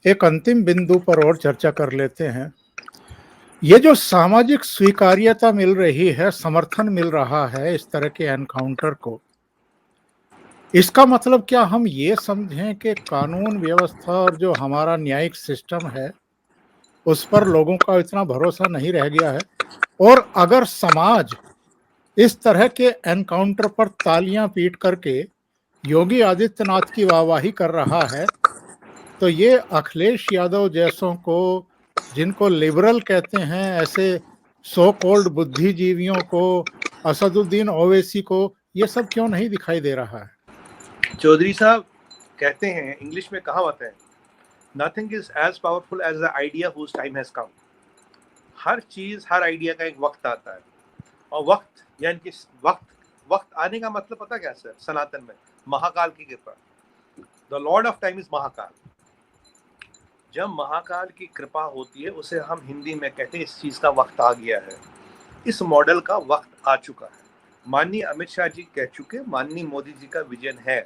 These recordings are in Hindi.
एक अंतिम बिंदु पर और चर्चा कर लेते हैं। ये जो सामाजिक स्वीकार्यता मिल रही है, समर्थन मिल रहा है इस तरह के एनकाउंटर को, इसका मतलब क्या हम ये समझें कि कानून व्यवस्था और जो हमारा न्यायिक सिस्टम है, उस पर लोगों का इतना भरोसा नहीं रह गया है? और अगर समाज इस तरह के एनकाउंटर पर तालियां पीट करके योगी आदित्यनाथ की वाहवाही कर रहा है, तो ये अखिलेश यादव जैसों को, जिनको लिबरल कहते हैं, ऐसे सो कॉल्ड बुद्धिजीवियों को, असदुद्दीन ओवैसी को, ये सब क्यों नहीं दिखाई दे रहा है? चौधरी साहब कहते हैं, इंग्लिश में कहावत है, nothing is as powerful as the idea whose time has come. हर चीज, हर आइडिया का एक वक्त आता है, और वक्त यानी कि वक्त आने का मतलब पता क्या सर? सनातन में महाकाल की कृपा। The Lord of time is Mahakal. जब महाकाल की कृपा होती है, उसे हम हिंदी में कहते हैं इस चीज का वक्त आ गया है, इस मॉडल का वक्त आ चुका है। माननीय अमित शाह जी कह चुके, माननीय मोदी जी का विजन है।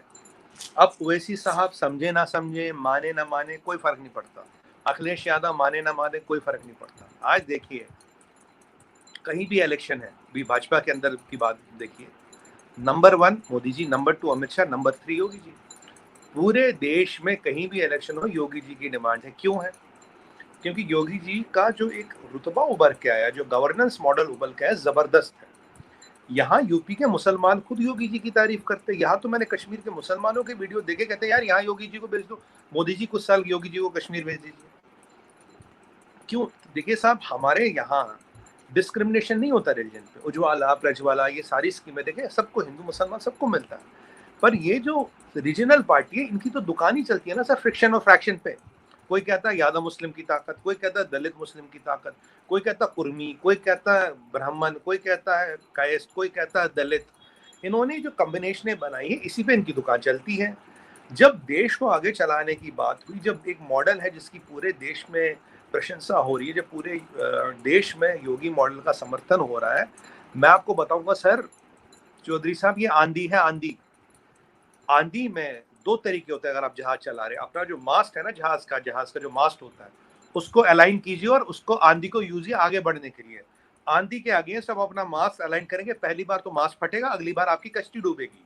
अब ओवैसी साहब समझे ना समझे, माने ना माने, कोई फर्क नहीं पड़ता। अखिलेश यादव माने ना माने, कोई फर्क नहीं पड़ता। आज देखिए, कहीं भी इलेक्शन है, भी भाजपा के अंदर की बात देखिए, number 1 Modi ji, number 2 Amit Shah, number 3 Yogi ji. पूरे देश में कहीं भी इलेक्शन हो, योगी जी की डिमांड है। क्यों है? क्योंकि योगी जी का जो एक रुतबा उभर के आया, जो गवर्नेंस मॉडल उभर के आया, जबरदस्त है। यहाँ यूपी के मुसलमान खुद योगी जी की तारीफ करते हैं। यहाँ तो मैंने कश्मीर के मुसलमानों के वीडियो देखे, कहते हैं यार यहाँ योगी जी को भेज दो, मोदी जी कुछ साल योगी जी को कश्मीर भेज दीजिए। क्यों? देखिए साहब, हमारे यहाँ डिस्क्रिमिनेशन नहीं होता रिलीजन पे। उज्ज्वला, प्रज्वला, ये सारी स्कीमें देखें, सबको, हिंदू मुसलमान सबको मिलता है। पर ये जो रीजनल पार्टी है, इनकी तो दुकान ही चलती है ना सर, फ्रिक्शन और फ्रैक्शन पे। कोई कहता है यादव मुस्लिम की ताकत, कोई कहता है दलित मुस्लिम की ताकत, कोई कहता है कुर्मी, कोई कहता है ब्राह्मण, कोई कहता है कायस्थ, कोई कहता है दलित। इन्होंने जो कॉम्बिनेशनें बनाई है, इसी पे इनकी दुकान चलती है। जब देश को आगे चलाने की बात हुई, जब एक मॉडल है जिसकी पूरे देश में प्रशंसा हो रही है, जब पूरे देश में योगी मॉडल का समर्थन हो रहा है, मैं आपको बताऊंगा सर चौधरी साहब, ये आंधी है, आंधी। आंधी में दो तरीके होते हैं। अगर आप जहाज चला रहे हैं, अपना जो मास्ट है ना, जहाज का जो मास्ट होता है, उसको अलाइन कीजिए और उसको आंधी को यूजिए आगे बढ़ने के लिए। आंधी के आगे सब अपना मास्ट अलाइन करेंगे, पहली बार तो मास्ट फटेगा, अगली बार आपकी कश्ती डूबेगी।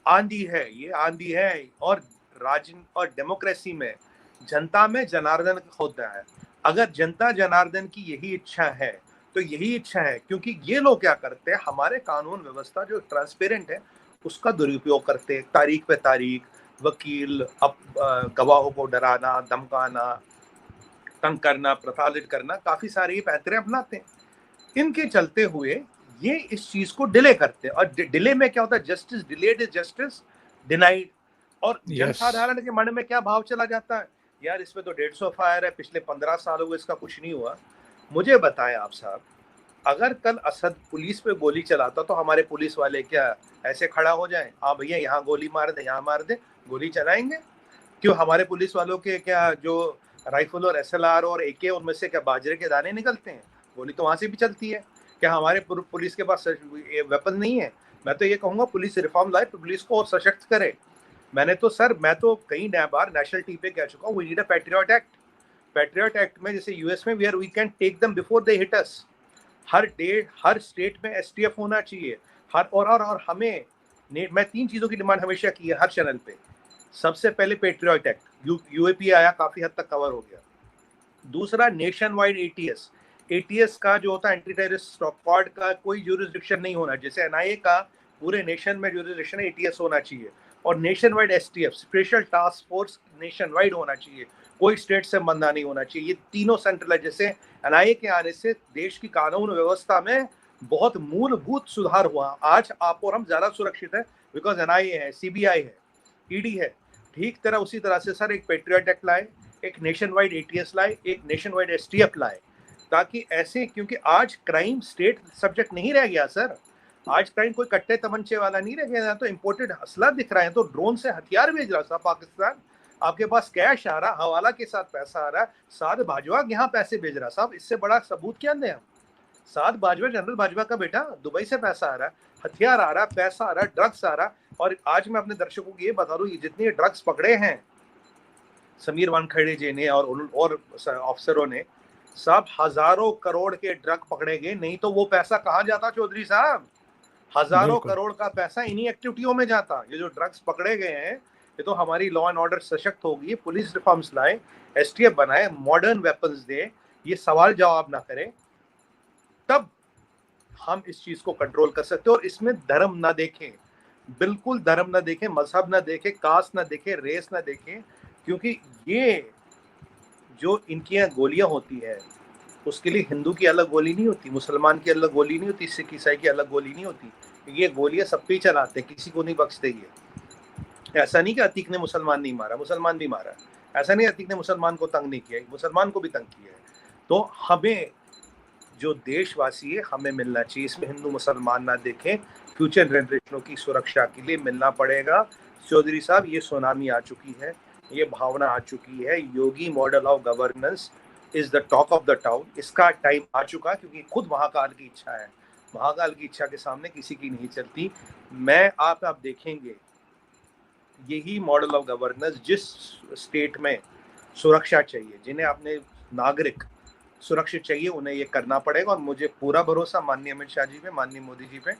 आंधी है, ये आंधी है। और राजनीति और डेमोक्रेसी में जनता में जनार्दन होता है। अगर जनता जनार्दन की यही इच्छा है, तो यही इच्छा है, क्योंकि ये लोग क्या करते हैं, हमारे कानून व्यवस्था जो ट्रांसपेरेंट है उसका दुरुपयोग करते हैं। तारीख पे तारीख, वकील, गवाहों को डराना, धमकाना, तंग करना, प्रताड़ित करना, काफी सारे ये पैंतरे अपनाते हैं। इनके चलते हुए ये इस चीज को डिले करते हैं, और डिले में क्या होता है, justice delayed is justice denied. और जनसाधारण के मन में क्या भाव चला जाता है, यार इसमें तो 150 फायर है, पिछले 15 सालों में इसका कुछ नहीं हुआ। मुझे बताएं आप साहब, अगर कल असद पुलिस पे गोली चलाता तो हमारे पुलिस वाले क्या ऐसे खड़ा हो जाएं, हाँ भैया यहाँ गोली मार दे, यहाँ मार दे, गोली चलाएंगे? क्यों हमारे पुलिस वालों के क्या जो राइफल और एसएलआर और एके, उनमें से क्या बाजरे के दाने निकलते हैं? गोली तो वहां से भी चलती है। क्या हमारे पुलिस के पास वेपन नहीं है? मैं तो ये कहूंगा पुलिस रिफॉर्म लाए, पुलिस को और सशक्त करे। मैं तो कई बार नेशनल टीवी पे कह चुका हूँ, we need a patriot act. Patriot act में जैसे यूएस में we can take them before they hit us. हर स्टेट में एसटीएफ होना चाहिए। और हमें मैं 3 चीजों की डिमांड हमेशा की है हर चैनल पे। सबसे पहले पेट्रियट एक्ट, यूएपी आया, काफी हद तक कवर हो गया। दूसरा, नेशन वाइड एटीएस। एटीएस का जो होता है, एंटी टेररिस्ट स्क्वाड का कोई ज्यूरिसडिक्शन नहीं होना, जैसे एनआईए का पूरे नेशन में ज्यूरिसडिक्शन है, एटीएस होना चाहिए। और nation wide STF, special task force, nation wide होना चाहिए, कोई स्टेट से बंधा नहीं होना चाहिए। ये तीनों सेंट्रल है। जैसे एनआईए के आने से देश की कानून व्यवस्था में बहुत मूलभूत सुधार हुआ। आज आप और हम ज्यादा सुरक्षित है, बिकॉज एनआईए है, सीबीआई है, ईडी है। ठीक तरह उसी तरह से सर एक पेट्रियट एक्ट लाए, एक नेशन वाइड एटीएस लाए, एक नेशन वाइड एसटीएफ लाए, ताकि ऐसे, क्योंकि आज क्राइम स्टेट सब्जेक्ट नहीं रह गया सर। आज क्राइम कोई कट्टे तमंचे वाला नहीं रह गया। तो इम्पोर्टेड असला दिख रहा है, तो ड्रोन से हथियार भेज रहा था पाकिस्तान, आपके पास कैश आ रहा, हवाला के साथ पैसा आ रहा, साद बाजवा यहाँ पैसे भेज रहा। साहब इससे बड़ा सबूत क्या दें हम? साद बाजवा, जनरल बाजवा का बेटा, दुबई से पैसा आ रहा, हथियार आ रहा, पैसा आ रहा, ड्रग्स आ रहा। और आज मैं अपने दर्शकों को ये बता दूं, ये जितने ड्रग्स पकड़े हैं, समीर वानखेड़े जी ने और अफसरों ने, सब हजारों करोड़ के ड्रग पकड़े गए, नहीं तो वो पैसा कहाँ जाता चौधरी साहब? हजारों बिल्कुल। करोड़ का पैसा इन्हीं एक्टिविटियों में जाता। ये जो ड्रग्स पकड़े गए हैं, ये तो हमारी लॉ एंड ऑर्डर सशक्त होगी, पुलिस रिफॉर्म्स लाए, एसटीएफ बनाए, मॉडर्न वेपन्स दे, ये सवाल जवाब ना करें, तब हम इस चीज को कंट्रोल कर सकते हैं। और इसमें धर्म ना देखें, बिल्कुल धर्म ना देखें, मजहब ना देखें, कास्ट ना देखें, रेस ना देखें, क्योंकि ये जो इनकी यहाँ गोलियां होती है, उसके लिए हिंदू की अलग गोली नहीं होती, मुसलमान की अलग गोली नहीं होती, सिख ईसाई की अलग गोली नहीं होती। ये गोलियां सब पे ही चलाते हैं, किसी को नहीं बख्शते ये। ऐसा नहीं कि अतीक ने मुसलमान नहीं मारा, मुसलमान भी मारा। ऐसा नहीं अतीक ने मुसलमान को तंग नहीं किया, मुसलमान को भी तंग किया है। तो हमें जो देशवासी है, हमें मिलना चाहिए, इसमें हिंदू मुसलमान ना देखें, फ्यूचर जनरेशनों की सुरक्षा के लिए मिलना पड़ेगा। चौधरी साहब, ये सुनामी आ चुकी है, ये भावना आ चुकी है, Yogi model of governance is the talk of the town. इसका टाइम आ चुका, क्योंकि खुद महाकाल की इच्छा है, महाकाल की इच्छा के सामने किसी की नहीं चलती। मैं आप देखेंगे, यही मॉडल ऑफ गवर्नेंस, जिस स्टेट में सुरक्षा चाहिए, जिन्हें अपने नागरिक सुरक्षित चाहिए, उन्हें ये करना पड़ेगा। और मुझे पूरा भरोसा माननीय अमित शाह जी पे, माननीय मोदी जी पे,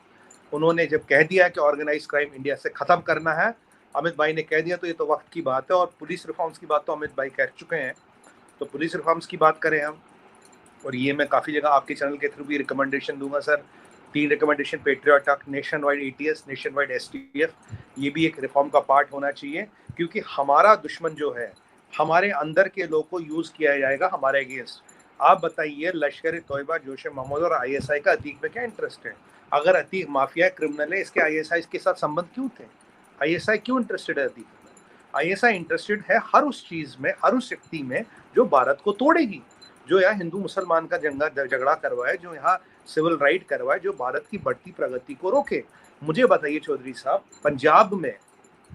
उन्होंने जब कह दिया कि ऑर्गेनाइज क्राइम इंडिया से खत्म करना है, अमित भाई ने कह दिया, तो ये तो वक्त की बात है। और पुलिस रिफॉर्म्स की बात तो अमित भाई कह चुके हैं, तो पुलिस रिफॉर्म्स की बात करें हम। और ये मैं काफ़ी जगह आपके चैनल के थ्रू भी रिकमेंडेशन दूंगा sir. 3 recommendation, patriot act, nation wide ATS, nation wide STF, ये भी एक रिफॉर्म का पार्ट होना चाहिए। क्योंकि हमारा दुश्मन जो है, हमारे अंदर के लोग को यूज़ किया जाएगा हमारे अगेंस्ट। आप बताइए, लश्कर तोयबा, जैश ए मोहम्मद और आईएसआई का अतीक में क्या इंटरेस्ट है? अगर अतीक माफिया क्रिमिनल है, इसके आईएसआई के साथ संबंध क्यों थे? आईएसआई क्यों इंटरेस्टेड है अतीक में? आईएसआई इंटरेस्टेड है हर उस चीज में, हर उस शक्ति में जो भारत को तोड़ेगी, जो यहाँ हिंदू मुसलमान का झगड़ा करवाए, जो यहाँ सिविल राइट करवाए, जो भारत की बढ़ती प्रगति को रोके। मुझे बताइए चौधरी साहब, पंजाब में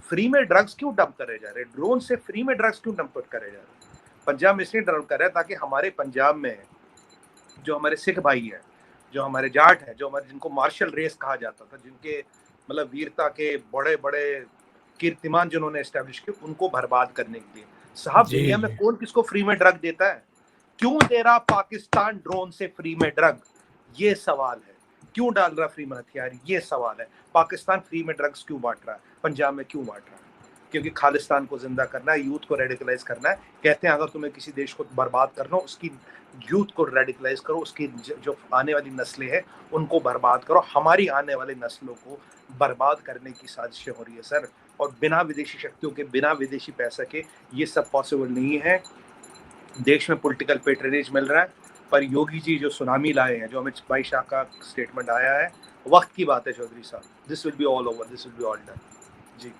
फ्री में ड्रग्स क्यों डंप करे जा रहे? ड्रोन से फ्री में ड्रग्स क्यों डंप करे जा रहे? पंजाब में इसलिए डंप कर रहे हैं ताकि हमारे पंजाब में जो हमारे सिख भाई हैं, जो हमारे जाट हैं, जो हमारे, जिनको मार्शल रेस कहा जाता था, जिनके मतलब वीरता के बड़े बड़े कीर्तिमान जिन्होंने एस्टेब्लिश किए, उनको बर्बाद करने के लिए। साहब, दुनिया में कौन किसको फ्री में ड्रग देता है? क्यों दे रहा पाकिस्तान ड्रोन से फ्री में ड्रग? ये सवाल है। क्यों डाल रहा फ्री में हथियार? ये सवाल है। पाकिस्तान फ्री में ड्रग्स क्यों बांट रहा है? पंजाब में क्यों बांट रहा है? क्योंकि खालिस्तान को जिंदा करना है, यूथ को रेडिकलाइज करना है। कहते हैं अगर तुम्हें किसी देश को बर्बाद करना हो, उसकी यूथ को रेडिकलाइज करो, उसकी जो आने वाली नस्लें हैं उनको बर्बाद करो। हमारी आने वाली नस्लों को बर्बाद करने की साजिशें हो रही है सर। और बिना विदेशी शक्तियों के, बिना विदेशी पैसे के ये सब पॉसिबल नहीं है। देश में पॉलिटिकल पेट्रनेज मिल रहा है, पर योगी जी जो सुनामी लाए हैं, जो अमित भाई शाह का स्टेटमेंट आया है, वक्त की बात है चौधरी साहब। This will be all over, this will be all done. Ji.